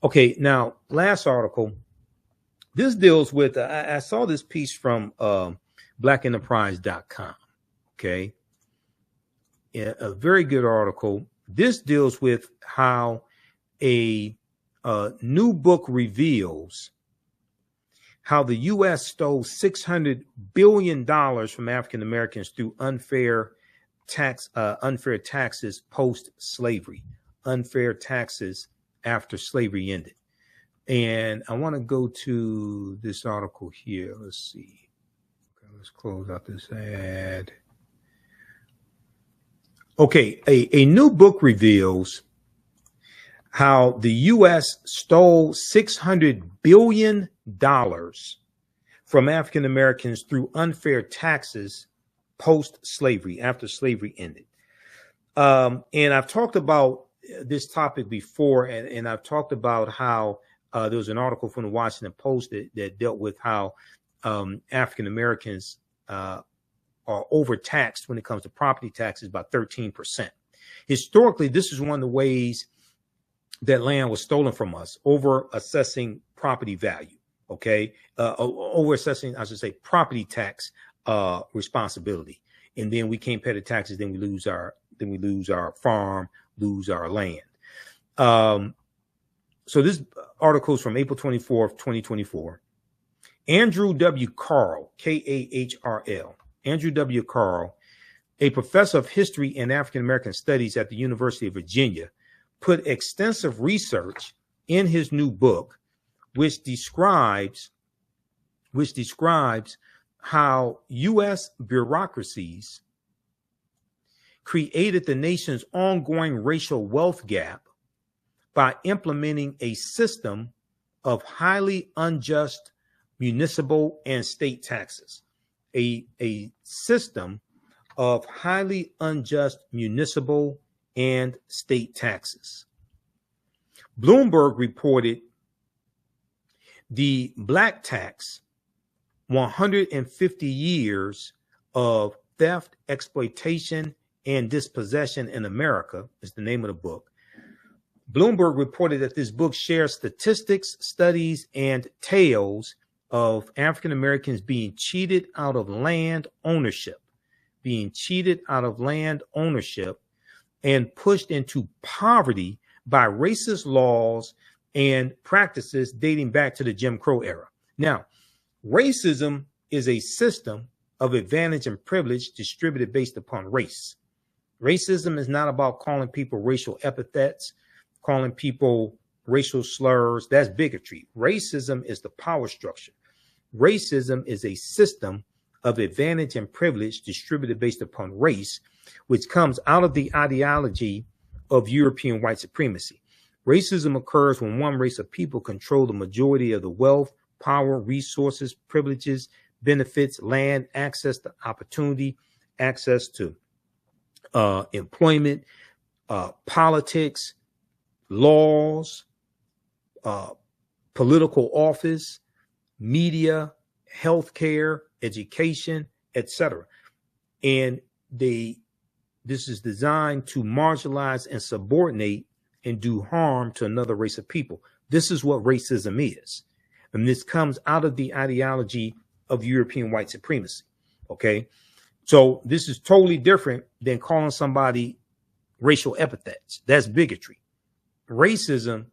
Okay, now last article. This deals with. I saw this piece from blackenterprise.com. Okay, yeah, a very good article. This deals with how a new book reveals how the U.S. stole $600 billion from African Americans through unfair taxes post-slavery, unfair taxes after slavery ended. And I want to go to this article here. Let's see. Okay, let's close out this ad. Okay, a new book reveals how the U.S. stole $600 billion from African Americans through unfair taxes post-slavery, after slavery ended. And I've talked about this topic before, and I've talked about how there was an article from the Washington Post that dealt with how African Americans are overtaxed when it comes to property taxes by 13%. Historically, this is one of the ways that land was stolen from us, over assessing property value. Okay, over assessing, I should say, property tax responsibility, and then we can't pay the taxes. Then we lose our farm, lose our land. So this article is from April 24th, 2024. Andrew W. Carl, K-A-H-R-L, Andrew W. Carl, a professor of history and African American studies at the University of Virginia, put extensive research in his new book, which describes how U.S. bureaucracies created the nation's ongoing racial wealth gap by implementing a system of highly unjust municipal and state taxes. A system of highly unjust municipal and state taxes. Bloomberg reported the black tax, 150 years of theft, exploitation, and dispossession in America, is the name of the book. Bloomberg reported that this book shares statistics, studies, and tales of African Americans being cheated out of land ownership, and pushed into poverty by racist laws and practices dating back to the Jim Crow era. Now, racism is a system of advantage and privilege distributed based upon race. Racism is not about calling people racial epithets, calling people racial slurs. That's bigotry. Racism is the power structure. Racism is a system of advantage and privilege distributed based upon race, which comes out of the ideology of European white supremacy. Racism occurs when one race of people control the majority of the wealth, power, resources, privileges, benefits, land, access to opportunity, access to employment, politics, laws, political office, media, healthcare, education, etc. And this is designed to marginalize and subordinate and do harm to another race of people. This is what racism is. And this comes out of the ideology of European white supremacy. Okay. So this is totally different than calling somebody racial epithets. That's bigotry. Racism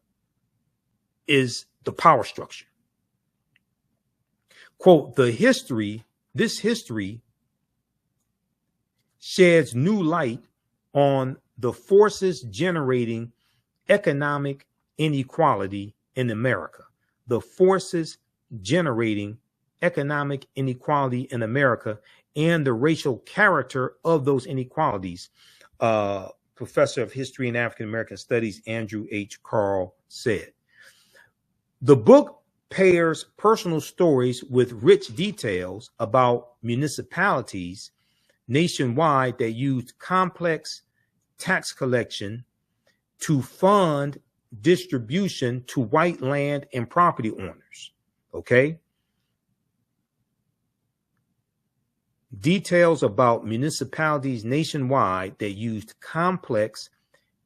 is the power structure. Quote, this history sheds new light on the forces generating economic inequality in America. The forces generating economic inequality in America and the racial character of those inequalities. Professor of History and African American Studies, Andrew H. Carl said. The book pairs personal stories with rich details about municipalities nationwide that used complex tax collection to fund distribution to white land and property owners. Okay. Details about municipalities nationwide that used complex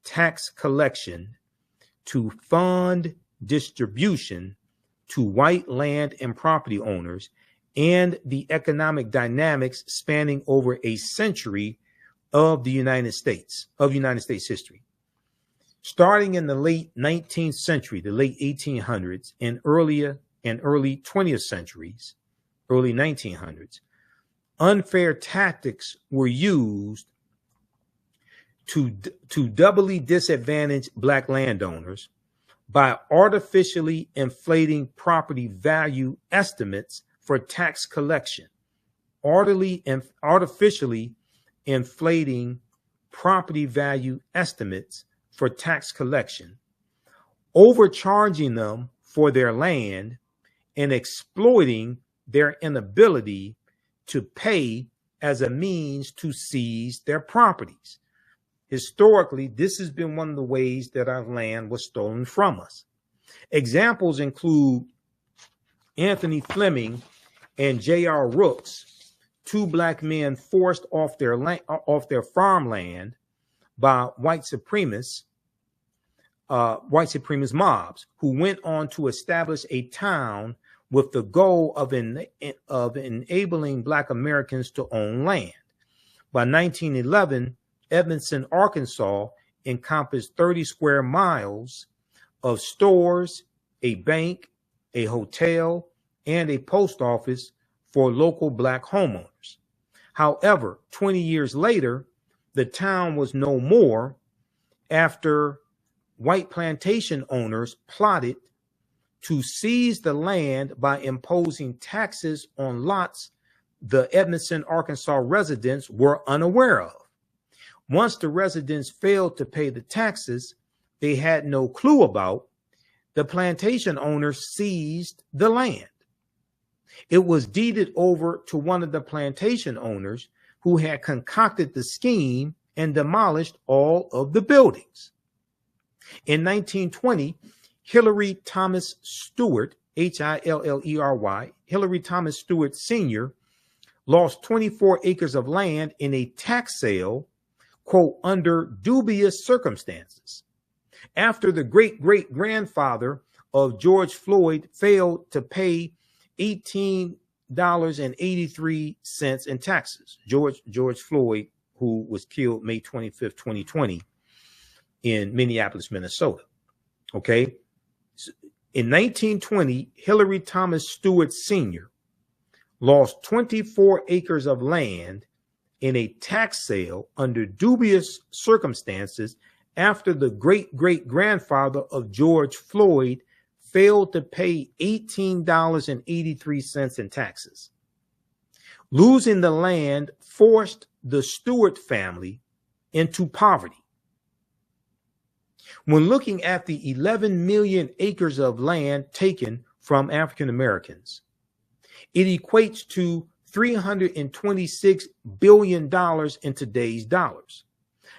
tax collection to fund distribution to white land and property owners, and the economic dynamics spanning over a century of the United States history. Starting in the late 19th century, the late 1800s, and early 20th centuries, early 1900s, unfair tactics were used to doubly disadvantage Black landowners by artificially inflating property value estimates for tax collection. Artificially inflating property value estimates for tax collection, overcharging them for their land, and exploiting their inability to pay as a means to seize their properties. Historically, this has been one of the ways that our land was stolen from us. Examples include Anthony Fleming and J.R. Rooks, two Black men forced off their farmland by white supremacist mobs, who went on to establish a town with the goal of enabling Black Americans to own land. By 1911, Edmondson, Arkansas encompassed 30 square miles of stores, a bank, a hotel, and a post office for local Black homeowners. However, 20 years later, the town was no more after white plantation owners plotted to seize the land by imposing taxes on lots the Edmondson, Arkansas residents were unaware of. Once the residents failed to pay the taxes they had no clue about, the plantation owners seized the land. It was deeded over to one of the plantation owners who had concocted the scheme and demolished all of the buildings. In 1920, Hillary Thomas Stewart, Hillery, Hillary Thomas Stewart Sr., lost 24 acres of land in a tax sale, quote, under dubious circumstances, after the great-great-grandfather of George Floyd failed to pay $18.83 in taxes. George Floyd, who was killed May 25th, 2020 in Minneapolis, Minnesota. Okay. In 1920, Hillary Thomas Stewart Sr. lost 24 acres of land in a tax sale under dubious circumstances after the great-great-grandfather of George Floyd failed to pay $18.83 in taxes. Losing the land forced the Stewart family into poverty. When looking at the 11 million acres of land taken from African Americans, it equates to $326 billion in today's dollars.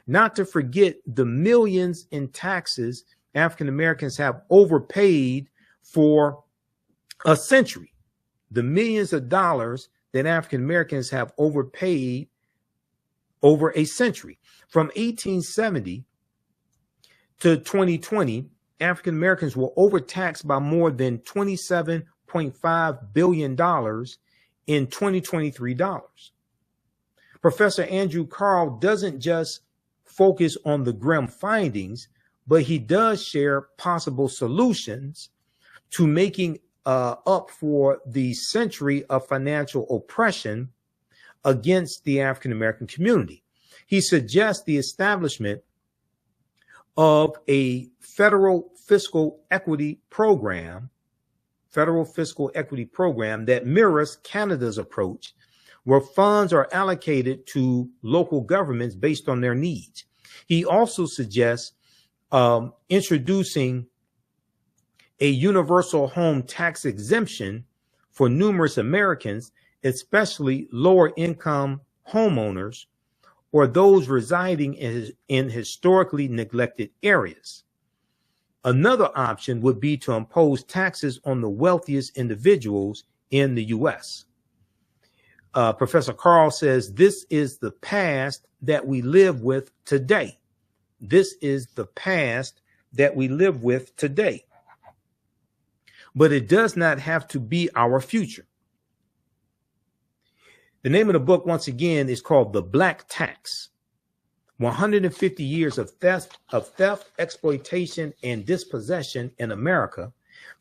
Not to forget the millions in taxes African Americans have overpaid for a century. The millions of dollars that African Americans have overpaid over a century. From 1870 to 2020, African Americans were overtaxed by more than $27.5 billion in 2023 dollars. Professor Andrew Carl doesn't just focus on the grim findings, but he does share possible solutions to making up for the century of financial oppression against the African American community. He suggests the establishment of a federal fiscal equity program that mirrors Canada's approach, where funds are allocated to local governments based on their needs. He also suggests introducing a universal home tax exemption for numerous Americans, especially lower income homeowners or those residing in historically neglected areas. Another option would be to impose taxes on the wealthiest individuals in the U.S. Professor Carl says this is the past that we live with today. This is the past that we live with today. but it does not have to be our future. The name of the book, once again, is called The Black Tax: 150 Years of Theft, Exploitation, and Dispossession in America.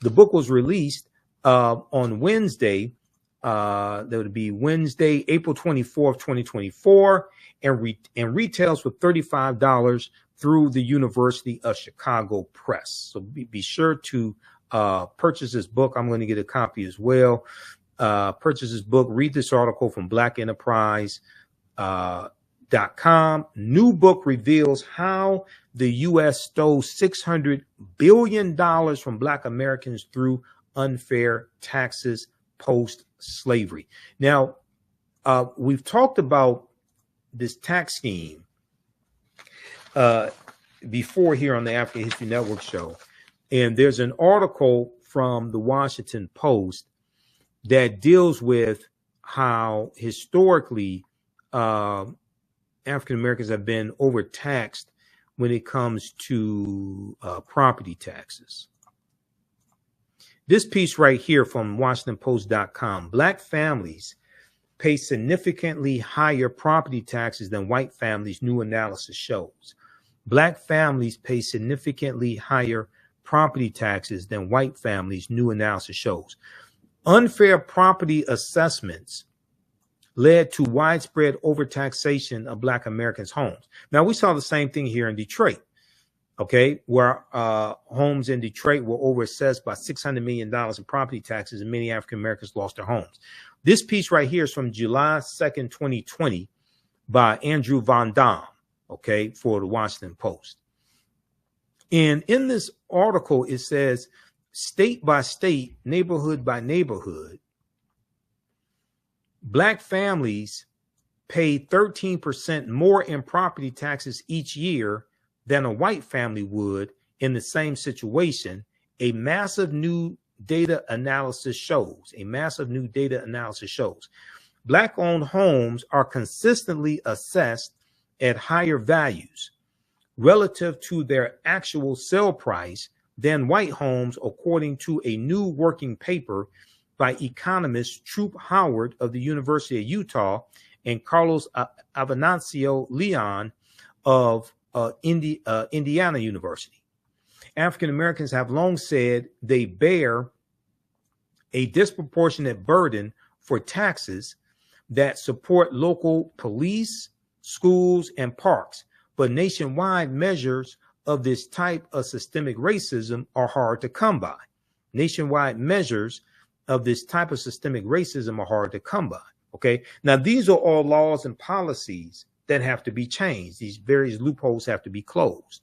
The book was released on Wednesday. That would be Wednesday, April 24th, 2024, and retails for $35 through the University of Chicago Press. So be sure to purchase this book. I'm going to get a copy as well. Purchase this book. Read this article from blackenterprise.com. New book reveals how the U.S. stole $600 billion from Black Americans through unfair taxes post-slavery. Now, we've talked about this tax scheme before here on the African History Network show. And there's an article from the Washington Post that deals with how historically African Americans have been overtaxed when it comes to property taxes. This piece right here from WashingtonPost.com: Black families pay significantly higher property taxes than white families, new analysis shows. Black families pay significantly higher property taxes than white families, new analysis shows. Unfair property assessments led to widespread overtaxation of Black Americans' homes. Now, we saw the same thing here in Detroit, okay, where homes in Detroit were overassessed by $600 million in property taxes, and many African Americans lost their homes. This piece right here is from July 2nd, 2020 by Andrew Von Dam, okay, for the Washington Post. And in this article, it says, state by state, neighborhood by neighborhood, Black families pay 13% more in property taxes each year than a white family would in the same situation. A massive new data analysis shows. Black-owned homes are consistently assessed at higher values relative to their actual sale price than white homes, according to a new working paper by economist Troop Howard of the University of Utah and Carlos Avenancio Leon of Indiana University. African Americans have long said they bear a disproportionate burden for taxes that support local police, schools, and parks, but nationwide measures of this type of systemic racism are hard to come by. Okay. Now, these are all laws and policies that have to be changed. These various loopholes have to be closed.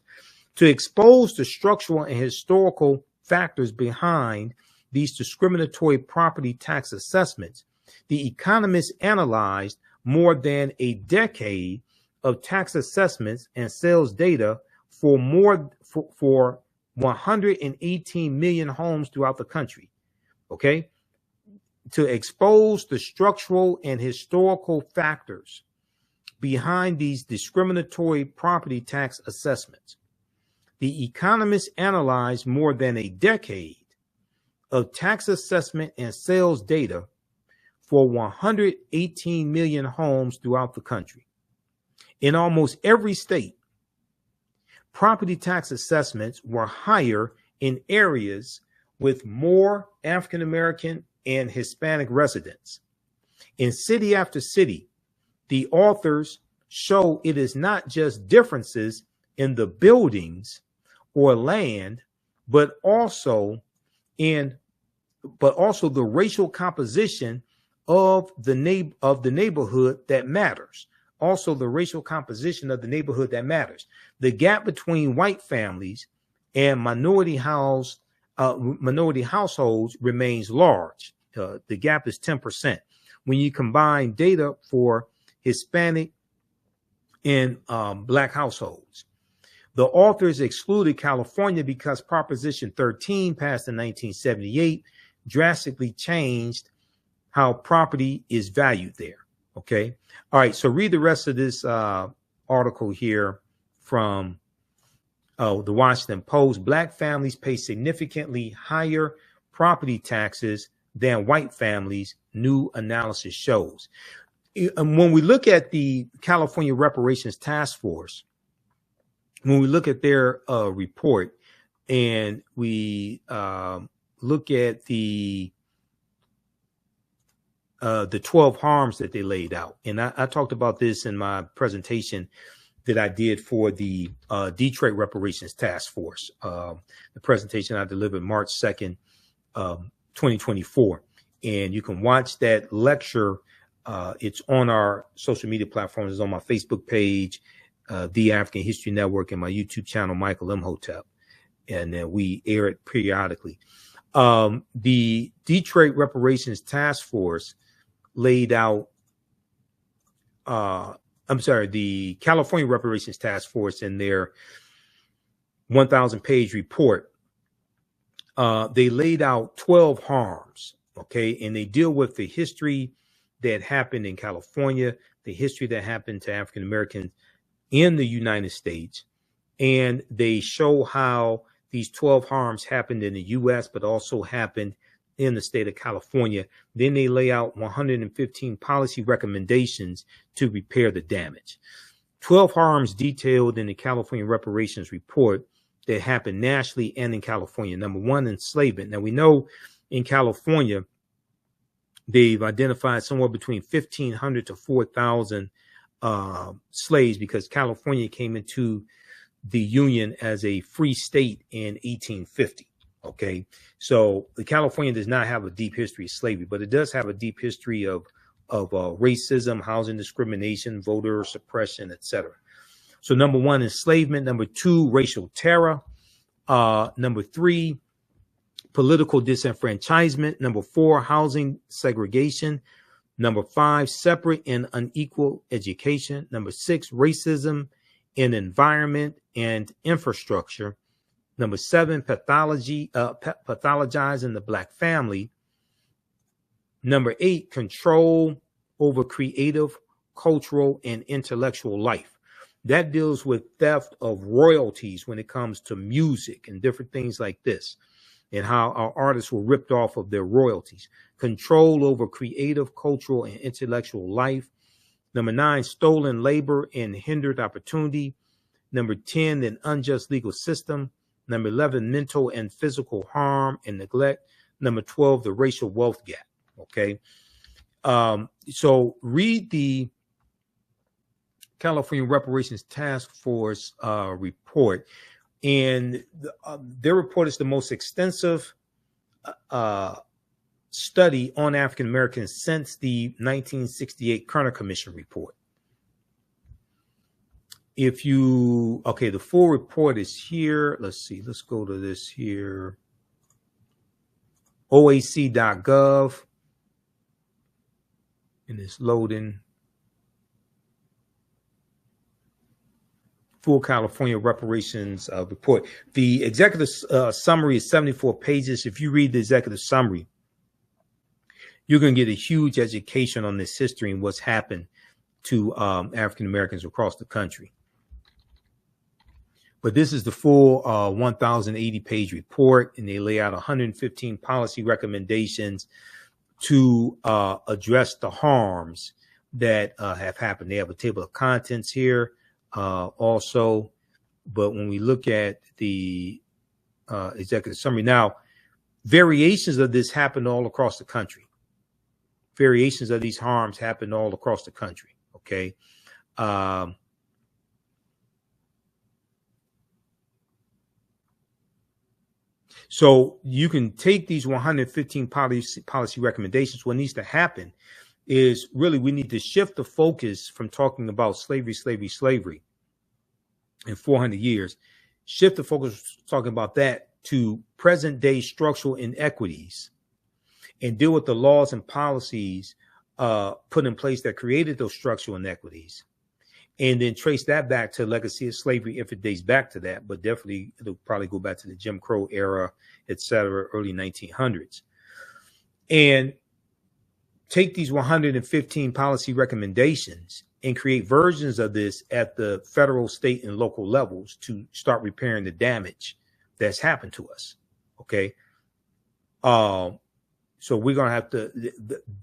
To expose the structural and historical factors behind these discriminatory property tax assessments, the economists analyzed more than a decade of tax assessments and sales data for 118 million homes throughout the country. Okay. To expose the structural and historical factors behind these discriminatory property tax assessments, the economists analyzed more than a decade of tax assessment and sales data for 118 million homes throughout the country. In almost every state, property tax assessments were higher in areas with more African American and Hispanic residents. In city after city, the authors show it is not just differences in the buildings or land, but also the racial composition of the neighborhood that matters. The gap between white families and minority households remains large. The gap is 10%. When you combine data for Hispanic and Black households, the authors excluded California because Proposition 13, passed in 1978, drastically changed how property is valued there. Okay. All right. So read the rest of this article here from the Washington Post. Black families pay significantly higher property taxes than white families, new analysis shows. And when we look at the California Reparations Task Force, when we look at their report, and we look at the 12 harms that they laid out, and I talked about this in my presentation that I did for the Detroit Reparations Task Force, the presentation I delivered March 2nd, 2024. And you can watch that lecture. It's on our social media platforms. It's on my Facebook page, The African History Network, and my YouTube channel, Michael Imhotep. And we air it periodically. The Detroit Reparations Task Force laid out, the California Reparations Task Force, in their 1,000-page report, they laid out 12 harms, okay? And they deal with the history that happened in California, the history that happened to African Americans in the United States, and they show how these 12 harms happened in the U.S., but also happened in the state of California. Then they lay out 115 policy recommendations to repair the damage. 12 harms detailed in the California Reparations Report that happened nationally and in California. Number one, enslavement. Now, we know in California, they've identified somewhere between 1,500 to 4,000 slaves, because California came into the Union as a free state in 1850. Okay, so the California does not have a deep history of slavery, but it does have a deep history of racism, housing discrimination, voter suppression, etc. So number one, enslavement. Number two, racial terror. Number three, political disenfranchisement. Number four, housing segregation. Number five, separate and unequal education. Number six, racism in environment and infrastructure. Number seven, pathologizing the Black family. Number eight, control over creative, cultural, and intellectual life. That deals with theft of royalties when it comes to music and different things like this, and how our artists were ripped off of their royalties. Control over creative, cultural, and intellectual life. Number nine, stolen labor and hindered opportunity. Number 10, an unjust legal system. Number 11, mental and physical harm and neglect. Number 12, the racial wealth gap. Okay. So read the California Reparations Task Force report. And their report is the most extensive study on African Americans since the 1968 Kerner Commission report. If you, okay, the full report is here. Let's see, let's go to this here. OAC.gov. And it's loading. Full California Reparations report. The executive summary is 74 pages. If you read the executive summary, you're going to get a huge education on this history and what's happened to African Americans across the country. But this is the full 1,080-page report, and they lay out 115 policy recommendations to address the harms that have happened. They have a table of contents here also. But when we look at the executive summary, now, variations of this happened all across the country. Variations of these harms happened all across the country, okay? So you can take these 115 policy recommendations. What needs to happen is really we need to shift the focus from talking about slavery in 400 years, shift the focus talking about that to present day structural inequities, and deal with the laws and policies put in place that created those structural inequities. And then trace that back to legacy of slavery if it dates back to that, but definitely it'll probably go back to the Jim Crow era, et cetera, early 1900s. And take these 115 policy recommendations and create versions of this at the federal, state, and local levels to start repairing the damage that's happened to us. Okay. So we're going to have to,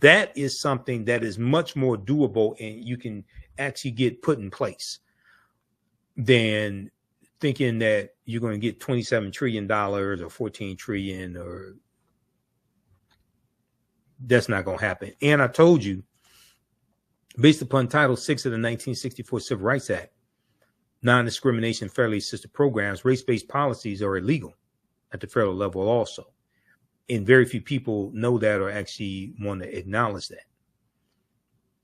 that is something that is much more doable and you can actually get put in place than thinking that you're going to get $27 trillion or 14 trillion, or that's not going to happen. And I told you, based upon Title VI of the 1964 Civil Rights Act, non-discrimination fairly assisted programs, race-based policies are illegal at the federal level also. And very few people know that or actually want to acknowledge that.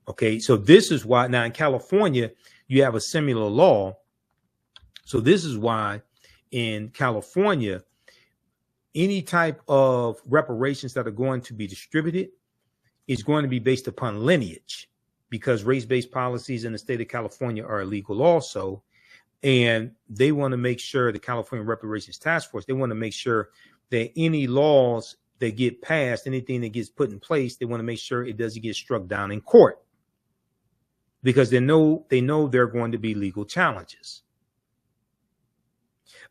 Okay, so this is why now in California, you have a similar law. So this is why in California, any type of reparations that are going to be distributed is going to be based upon lineage, because race-based policies in the state of California are illegal also. And they want to make sure, the California Reparations Task Force, they want to make sure that any laws that get passed, anything that gets put in place, they want to make sure it doesn't get struck down in court, because they know there are going to be legal challenges.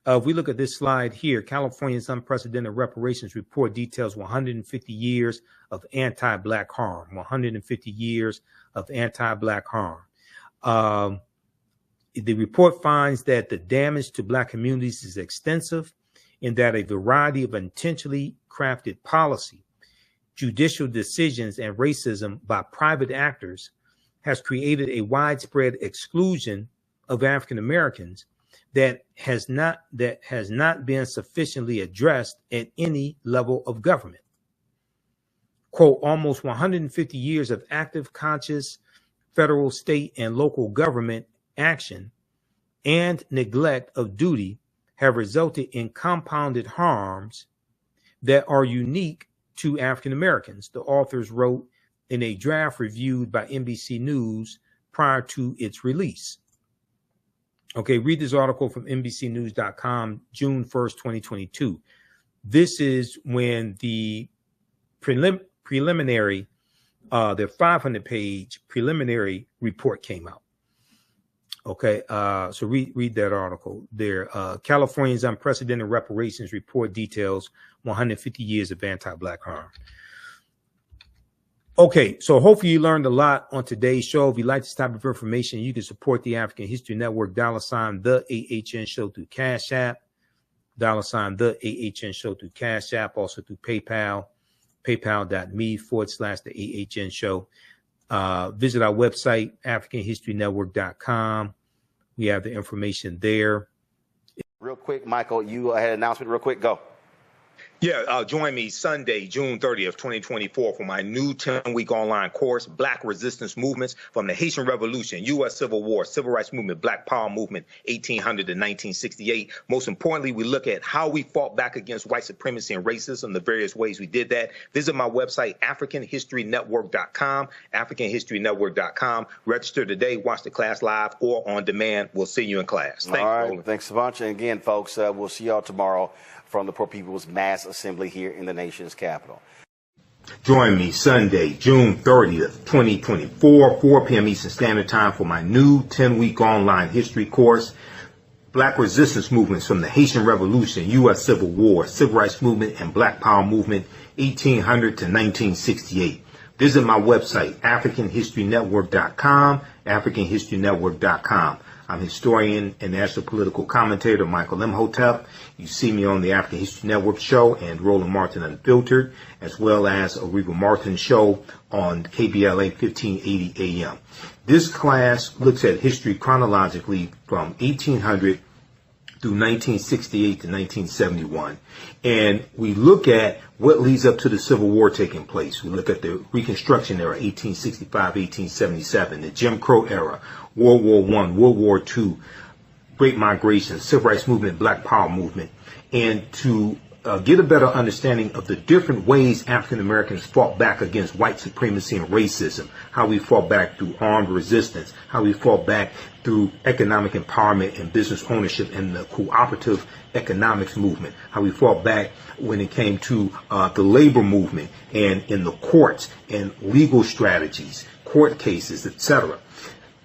If we look at this slide here, California's unprecedented reparations report details 150 years of anti-Black harm, 150 years of anti-Black harm. The report finds that the damage to Black communities is extensive, and that a variety of intentionally crafted policy, judicial decisions, and racism by private actors has created a widespread exclusion of African Americans that has not been sufficiently addressed at any level of government. Quote, almost 150 years of active, conscious federal, state, and local government action and neglect of duty have resulted in compounded harms that are unique to African Americans, the authors wrote in a draft reviewed by NBC News prior to its release. Okay, read this article from NBCnews.com, June 1st, 2022. This is when the preliminary, the 500-page preliminary report came out. Okay, so read that article there. California's unprecedented reparations report details 150 years of anti-Black harm. Okay, so hopefully you learned a lot on today's show. If you like this type of information, you can support the African History Network, $ the AHN Show through Cash App, $ the AHN Show through Cash App, also through PayPal, paypal.me/the AHN Show. Visit our website, AfricanHistoryNetwork.com. We have the information there. Real quick, Michael, you had an announcement real quick. Go. Yeah, join me Sunday, June 30th, 2024 for my new 10-week online course, Black Resistance Movements from the Haitian Revolution, U.S. Civil War, Civil Rights Movement, Black Power Movement, 1800 to 1968. Most importantly, we look at how we fought back against white supremacy and racism, the various ways we did that. Visit my website, AfricanHistoryNetwork.com, AfricanHistoryNetwork.com. Register today, watch the class live or on demand. We'll see you in class. Thanks, all right, Roland. Thanks a bunch. And again, folks, we'll see y'all tomorrow from the Poor People's Mass Assembly here in the nation's capital. Join me Sunday, June 30th, 2024, 4 p.m. Eastern Standard Time for my new 10-week online history course, Black Resistance Movements from the Haitian Revolution, U.S. Civil War, Civil Rights Movement, and Black Power Movement, 1800 to 1968. Visit my website, AfricanHistoryNetwork.com, AfricanHistoryNetwork.com. I'm historian and national political commentator Michael Imhotep. You see me on the African History Network show and Roland Martin Unfiltered, as well as a Regal Martin show on KBLA 1580 AM. This class looks at history chronologically from 1800 through 1968 to 1971. And we look at what leads up to the Civil War taking place. We look at the Reconstruction Era, 1865, 1877, the Jim Crow Era, World War I, World War II, Great Migration, Civil Rights Movement, Black Power Movement, and to get a better understanding of the different ways African Americans fought back against white supremacy and racism, how we fought back through armed resistance, how we fought back through economic empowerment and business ownership and the cooperative economics movement, how we fought back when it came to the labor movement and in the courts and legal strategies, court cases, etc.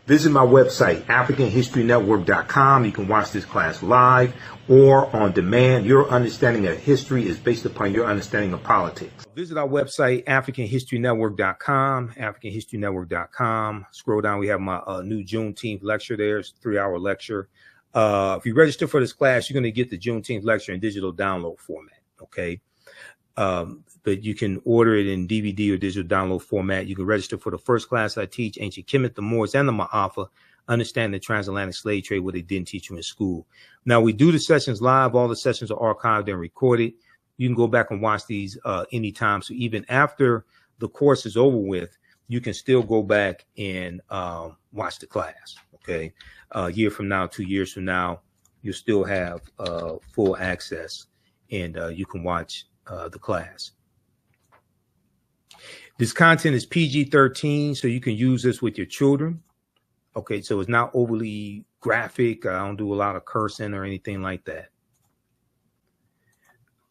Visit my website, AfricanHistoryNetwork.com. You can watch this class live or on demand. Your understanding of history is based upon your understanding of politics. Visit our website, AfricanHistoryNetwork.com, AfricanHistoryNetwork.com. Scroll down. We have my new Juneteenth lecture there. It's a 3-hour lecture. If you register for this class, you're going to get the Juneteenth lecture in digital download format. Okay. But you can order it in DVD or digital download format. You can register for the first class I teach, Ancient Kemet, the Moors, and the Ma'afa, Understand the Transatlantic Slave Trade, what they didn't teach you in school. Now, we do the sessions live. All the sessions are archived and recorded. You can go back and watch these anytime. So even after the course is over with, you can still go back and watch the class. Okay. A year from now, 2 years from now, you'll still have full access, and you can watch the class. This content is PG-13, so you can use this with your children. Okay, so it's not overly graphic. I don't do a lot of cursing or anything like that.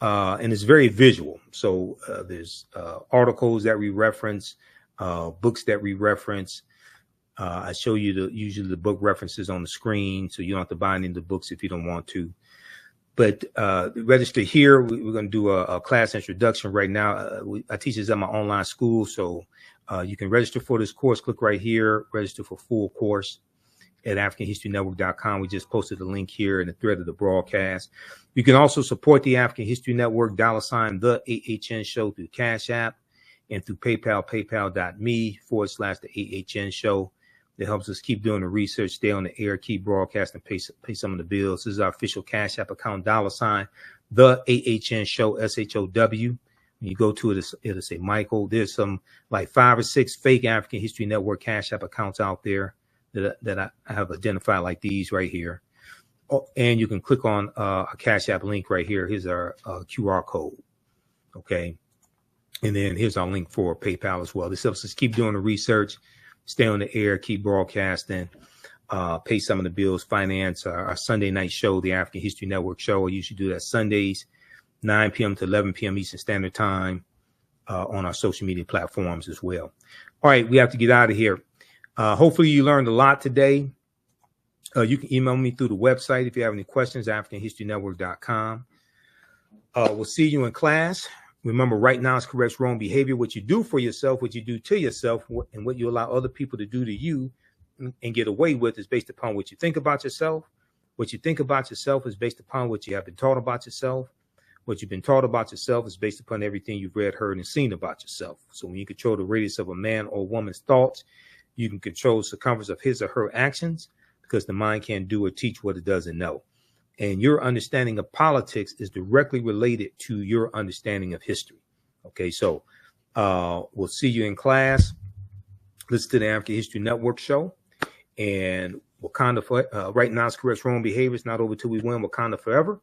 And it's very visual. So there's articles that we reference, books that we reference. I show you usually the book references on the screen, so you don't have to buy any of the books if you don't want to. But register here. We're going to do a class introduction right now. I teach this at my online school, so you can register for this course. Click right here, register for full course at AfricanHistoryNetwork.com. We just posted a link here in the thread of the broadcast. You can also support the African History Network, $ the AHN show through Cash App and through PayPal, paypal.me/the AHN show. That helps us keep doing the research, stay on the air, keep broadcasting, pay some of the bills. This is our official Cash App account, $ the AHN show, SHOW. When you go to it, it'll say Michael. There's some like 5 or 6 fake African History Network Cash App accounts out there that I have identified, like these right here. Oh, and you can click on a Cash App link right here. Here's our QR code. Okay. And then here's our link for PayPal as well. This helps us keep doing the research, stay on the air, keep broadcasting, pay some of the bills, finance our Sunday night show, the African History Network show. I usually do that Sundays, 9 p.m. to 11 p.m. Eastern Standard Time on our social media platforms as well. All right, we have to get out of here. Hopefully you learned a lot today. You can email me through the website if you have any questions, AfricanHistoryNetwork.com. We'll see you in class. Remember, right now is correct wrong behavior. What you do for yourself, what you do to yourself, and what you allow other people to do to you and get away with is based upon what you think about yourself. What you think about yourself is based upon what you have been taught about yourself. What you've been taught about yourself is based upon everything you've read, heard, and seen about yourself. So when you control the radius of a man or woman's thoughts, you can control the circumference of his or her actions, because the mind can't do or teach what it doesn't know. And your understanding of politics is directly related to your understanding of history. Okay, so we'll see you in class. Listen to the African History Network show. And Wakanda, right now is correct wrong behavior. It's not over till we win. Wakanda forever.